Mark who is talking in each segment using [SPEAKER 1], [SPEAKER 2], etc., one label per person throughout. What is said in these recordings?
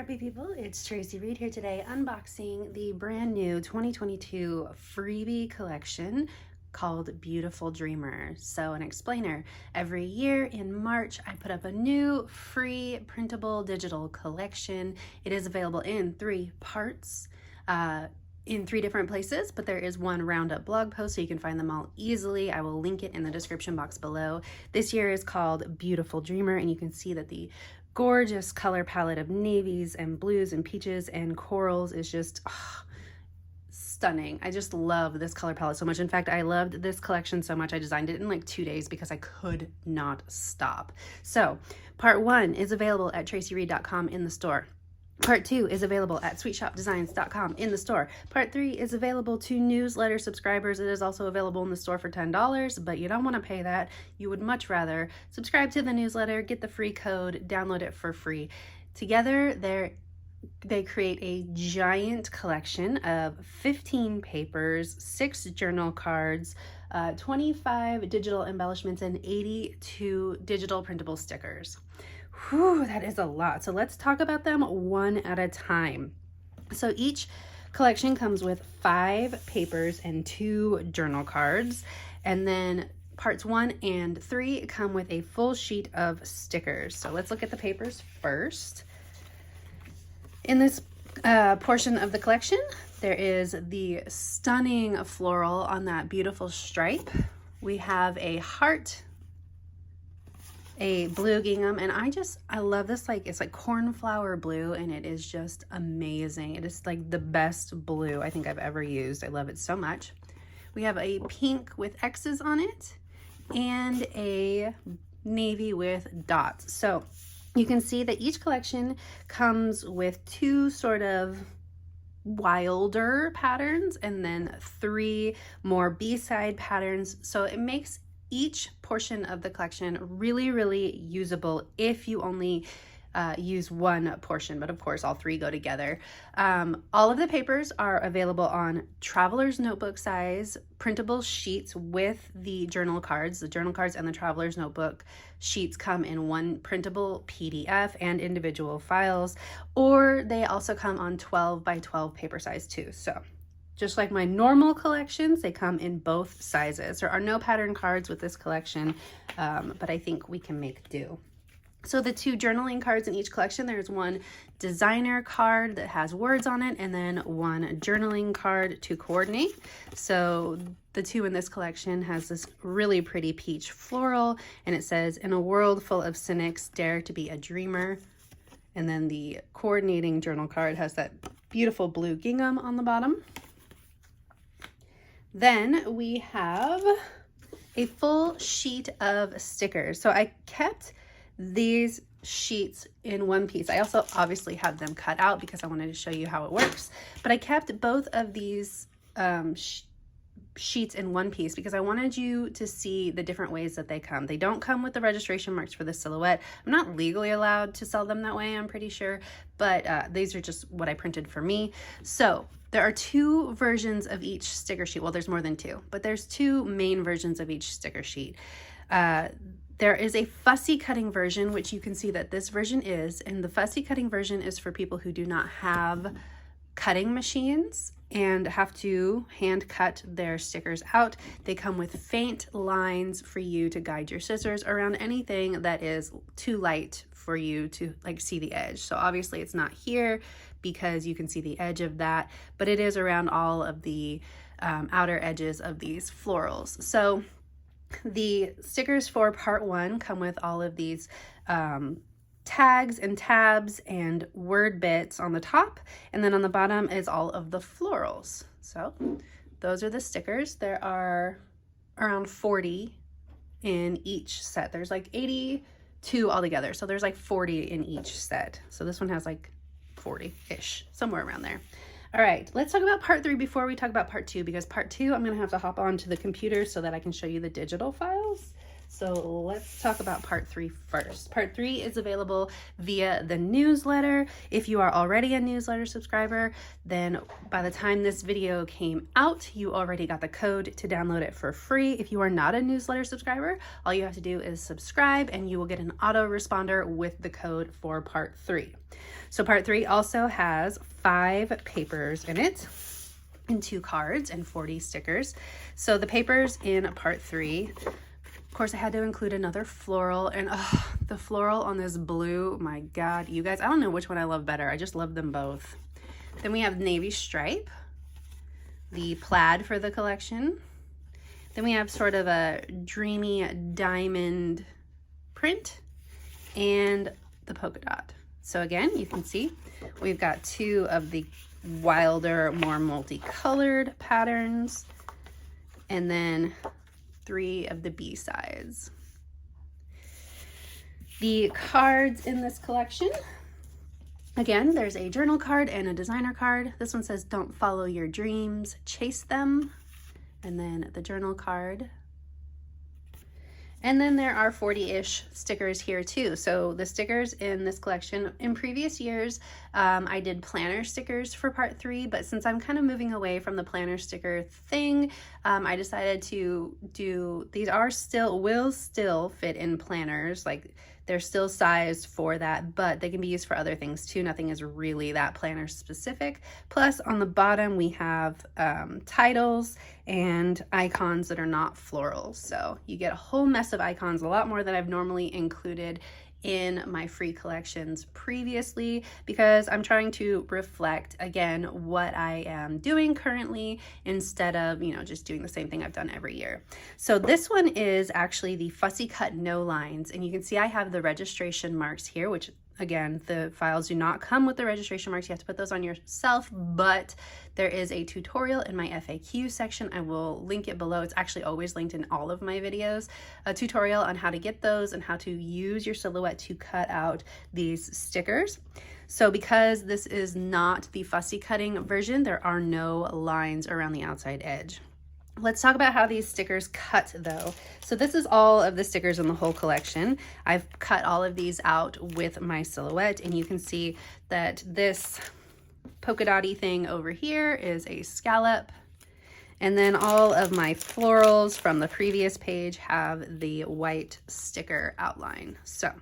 [SPEAKER 1] Freebie people, it's Tracy Reed here today unboxing the brand new 2022 Freebie collection called Beautiful Dreamer. So an explainer, every year in March I put up a new free printable digital collection. It is available in 3 parts in 3 different places, but there is one roundup blog post so you can find them all easily. I will link it in the description box below. This year is called Beautiful Dreamer, and you can see that the gorgeous color palette of navies and blues and peaches and corals is just stunning. I just love this color palette so much. In fact, I loved this collection so much I designed it in like 2 days because I could not stop. So part 1 is available at tracyreed.com in the store. Part 2 is available at sweetshopdesigns.com in the store. Part 3 is available to newsletter subscribers. It is also available in the store for $10, but you don't want to pay that. You would much rather subscribe to the newsletter, get the free code, download it for free. Together, they create a giant collection of 15 papers, 6 journal cards, 25 digital embellishments, and 82 digital printable stickers. Whew, that is a lot. So let's talk about them one at a time. So each collection comes with 5 papers and 2 journal cards. And then parts 1 and 3 come with a full sheet of stickers. So let's look at the papers first. In this portion of the collection, there is the stunning floral on that beautiful stripe. We have a heart, a blue gingham, and I love this, like it's like cornflower blue, and it is just amazing. It is like the best blue I think I've ever used. I love it so much. We have a pink with X's on it and a navy with dots. So you can see that each collection comes with 2 sort of wilder patterns and then 3 more B-side patterns. So it makes each portion of the collection really usable if you only use one portion, but of course all 3 go together. All of the papers are available on traveler's notebook size printable sheets with the journal cards. The journal cards and the traveler's notebook sheets come in one printable PDF and individual files, or they also come on 12 by 12 paper size too. So just like my normal collections, they come in both sizes. There are no pattern cards with this collection, but I think we can make do. So the 2 journaling cards in each collection, there's one designer card that has words on it, and then one journaling card to coordinate. So the 2 in this collection has this really pretty peach floral, and it says, "In a world full of cynics, dare to be a dreamer." And then the coordinating journal card has that beautiful blue gingham on the bottom. Then we have a full sheet of stickers. So I kept these sheets in one piece. I also obviously have them cut out because I wanted to show you how it works. But I kept both of these sheets in one piece because I wanted you to see the different ways that they come. They don't come with the registration marks for the silhouette. I'm not legally allowed to sell them that way, I'm pretty sure, but these are just what I printed for me. So there are 2 versions of each sticker sheet. Well, there's more than 2, but there's 2 main versions of each sticker sheet. There is a fussy cutting version, which you can see that this version is, and the fussy cutting version is for people who do not have cutting machines and have to hand cut their stickers out. They come with faint lines for you to guide your scissors around anything that is too light for you to like see the edge. So obviously it's not here because you can see the edge of that, but it is around all of the outer edges of these florals. So the stickers for part 1 come with all of these tags and tabs and word bits on the top, and then on the bottom is all of the florals. So those are the stickers. There are around 40 in each set. There's like 82 altogether, so there's like 40 in each set. So this one has like 40-ish, somewhere around there. All right, let's talk about part 3 before we talk about part 2, because part 2 I'm gonna have to hop on to the computer so that I can show you the digital files. So let's talk about part 3 first. Part 3 is available via the newsletter. If you are already a newsletter subscriber, then by the time this video came out, you already got the code to download it for free. If you are not a newsletter subscriber, all you have to do is subscribe and you will get an autoresponder with the code for part 3. So part 3 also has 5 papers in it, and 2 cards and 40 stickers. So the papers in part 3, of course, I had to include another floral, and the floral on this blue, my God, you guys, I don't know which one I love better. I just love them both. Then we have navy stripe, the plaid for the collection. Then we have sort of a dreamy diamond print and the polka dot. So again, you can see we've got 2 of the wilder, more multicolored patterns, and then 3 of the B-sides. The cards in this collection, again, there's a journal card and a designer card. This one says, "Don't follow your dreams, chase them." And then the journal card. And then there are 40-ish stickers here too. So the stickers in this collection, in previous years, I did planner stickers for part 3, but since I'm kind of moving away from the planner sticker thing, I decided to do, these will still fit in planners, like they're still sized for that, but they can be used for other things too. Nothing is really that planner specific. Plus on the bottom, we have titles and icons that are not florals. So you get a whole mess of icons, a lot more than I've normally included in my free collections previously, because I'm trying to reflect again what I am doing currently instead of, you know, just doing the same thing I've done every year. So this one is actually the Fussy Cut No Lines, and you can see I have the registration marks here, which again, the files do not come with the registration marks. You have to put those on yourself, but there is a tutorial in my FAQ section. I will link it below. It's actually always linked in all of my videos. A tutorial on how to get those and how to use your silhouette to cut out these stickers. So because this is not the fussy cutting version, there are no lines around the outside edge. Let's talk about how these stickers cut though. So this is all of the stickers in the whole collection. I've cut all of these out with my silhouette, and you can see that this polka dotty thing over here is a scallop. And then all of my florals from the previous page have the white sticker outline. So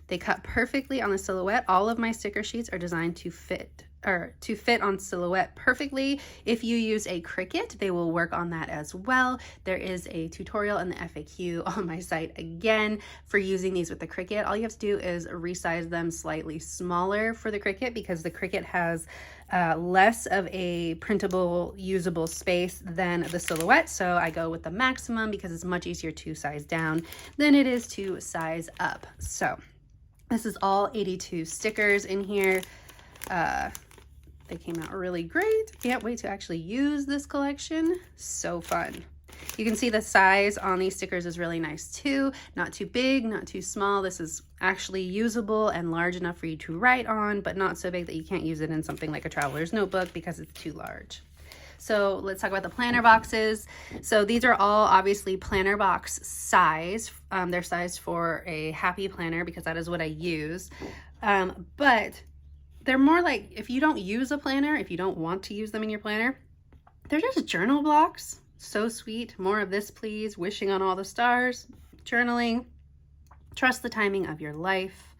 [SPEAKER 1] they cut perfectly on the silhouette. All of my sticker sheets are designed to fit on silhouette perfectly. If you use a Cricut, they will work on that as well. There is a tutorial in the FAQ on my site again for using these with the Cricut. All you have to do is resize them slightly smaller for the Cricut, because the Cricut has less of a printable, usable space than the silhouette. So I go with the maximum because it's much easier to size down than it is to size up. So this is all 82 stickers in here. They came out really great. Can't wait to actually use this collection. So fun. You can see the size on these stickers is really nice too. Not too big, not too small. This is actually usable and large enough for you to write on, but not so big that you can't use it in something like a traveler's notebook because it's too large. So let's talk about the planner boxes. So these are all obviously planner box size. They're sized for a happy planner because that is what I use. But they're more like, if you don't use a planner, if you don't want to use them in your planner, they're just journal blocks. So sweet. More of this, please. Wishing on all the stars. Journaling. Trust the timing of your life.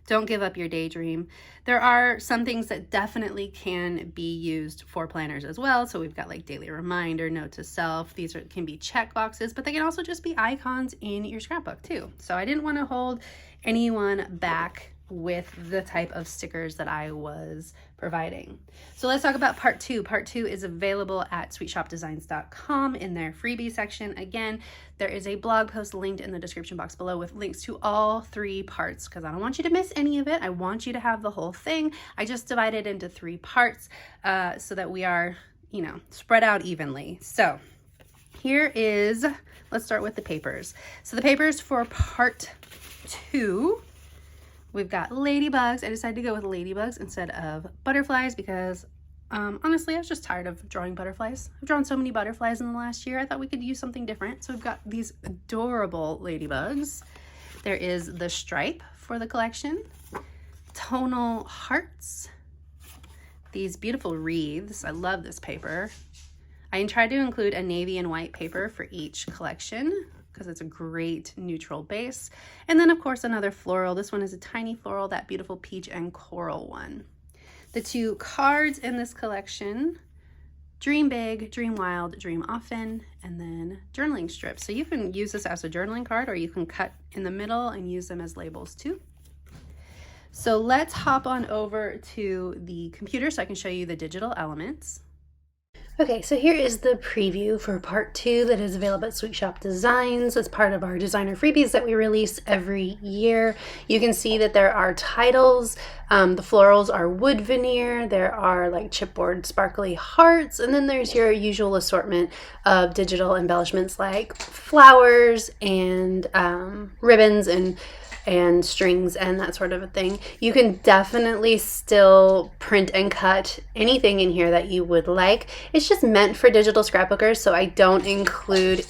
[SPEAKER 1] Don't give up your daydream. There are some things that definitely can be used for planners as well. So we've got like daily reminder, note to self. These can be check boxes, but they can also just be icons in your scrapbook too. So I didn't want to hold anyone back with the type of stickers that I was providing. So let's talk about part 2. Part 2 is available at sweetshopdesigns.com in their freebie section. Again, there is a blog post linked in the description box below with links to all 3 parts because I don't want you to miss any of it. I want you to have the whole thing. I just divided into 3 parts so that we are, you know, spread out evenly. So here is, let's start with the papers. So the papers for part 2, we've got ladybugs. I decided to go with ladybugs instead of butterflies because Honestly, I was just tired of drawing butterflies. I've drawn so many butterflies in the last year. I thought we could use something different. So we've got these adorable ladybugs. There is the stripe for the collection, tonal hearts, these beautiful wreaths. I love this paper. I tried to include a navy and white paper for each collection because it's a great neutral base. And then of course another floral. This one is a tiny floral, that beautiful peach and coral one. The two cards in this collection, Dream Big, Dream Wild, Dream Often, and then journaling strips. So you can use this as a journaling card, or you can cut in the middle and use them as labels too. So let's hop on over to the computer so I can show you the digital elements. Okay, so here is the preview for part 2 that is available at Sweet Shop Designs as part of our designer freebies that we release every year. You can see that there are titles. The florals are wood veneer. There are like chipboard sparkly hearts, and then there's your usual assortment of digital embellishments like flowers and ribbons and strings and that sort of a thing. You can definitely still print and cut anything in here that you would like. It's just meant for digital scrapbookers, so I don't include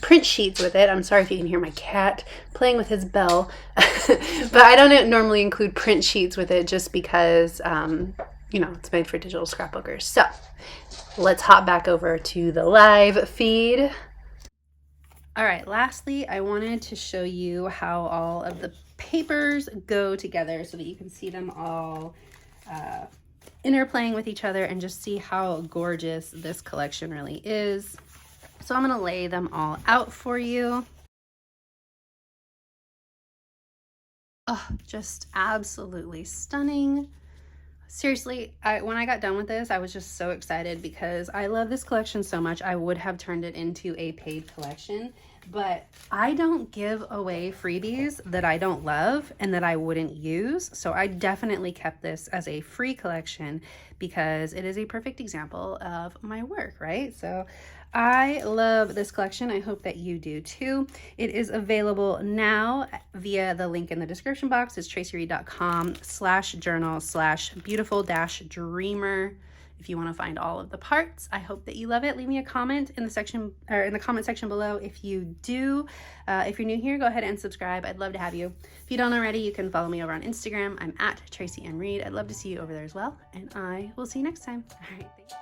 [SPEAKER 1] print sheets with it. I'm sorry if you can hear my cat playing with his bell, but I don't normally include print sheets with it just because, you know, it's made for digital scrapbookers. So let's hop back over to the live feed. All right, lastly, I wanted to show you how all of the papers go together so that you can see them all interplaying with each other and just see how gorgeous this collection really is. So I'm gonna lay them all out for you. Oh, just absolutely stunning. Seriously, when I got done with this, I was just so excited because I love this collection so much. I would have turned it into a paid collection, but I don't give away freebies that I don't love and that I wouldn't use. So I definitely kept this as a free collection because it is a perfect example of my work, right? So I love this collection. I hope that you do too. It is available now via the link in the description box. It's tracireed.com/journal/beautiful-dreamer. If you want to find all of the parts, I hope that you love it. Leave me a comment in the section or in the comment section below if you do. If you're new here, go ahead and subscribe. I'd love to have you. If you don't already, you can follow me over on Instagram. I'm at Traci N. Reed. I'd love to see you over there as well. And I will see you next time. All right, thanks.